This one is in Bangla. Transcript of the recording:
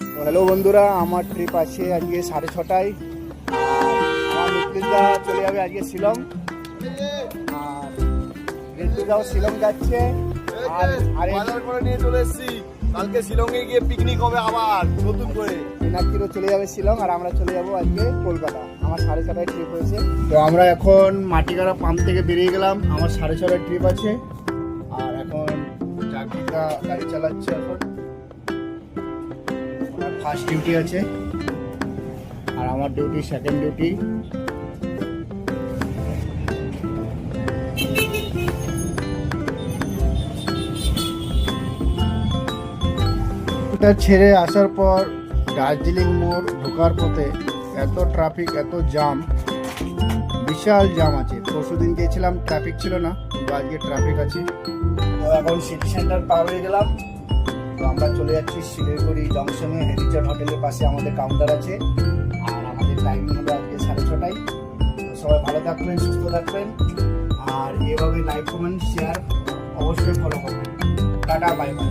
হ্যালো বন্ধুরা, আমার ট্রিপ আছে আজকে 6:30টায়। আমার মিত্রদা চলে যাবে আজকে শিলং, আর রেন্টুদাও শিলং যাচ্ছে। আর করে নিয়ে চলে এসেছি, কালকে শিলংয়ে গিয়ে পিকনিক হবে আবার নতুন করে। মিনাক্ষীরও চলে যাবে শিলং, আর আমরা চলে যাবো আজকে কলকাতা। আমার 6:30টায় ট্রিপ হয়েছে। তো আমরা এখন মাটিগাড়া পাম্প থেকে বেরিয়ে গেলাম। আমার 6:30টায় ট্রিপ আছে, আর এখন চাকরিটা গাড়ি চালাচ্ছে। এখন ফার্স্ট ডিউটি আছে, আর আমার ডিউটি সেকেন্ড ডিউটি। ছেড়ে আসার পর দার্জিলিং মোড় ঢোকার পথে এত ট্রাফিক, এত জাম, বিশাল জাম আছে। পরশুদিন গিয়েছিলাম, ট্রাফিক ছিল না, কিন্তু আজকে ট্রাফিক আছে। তো এখন সিটি সেন্টার পার হয়ে গেলাম। তো আমরা চলে যাচ্ছি শিলিগুড়ি জংশনে। হেরিটেজ হোটেলের পাশে আমাদের কাউন্টার আছে, আর আমাদের টাইমিং হলো আজকে 6:30টায়। তো সবাই ভালো থাকবেন, সুস্থ থাকবেন, আর এভাবে লাইক, কমেন্ট, শেয়ার অবশ্যই ফলো করবেন। Tata, bye bye.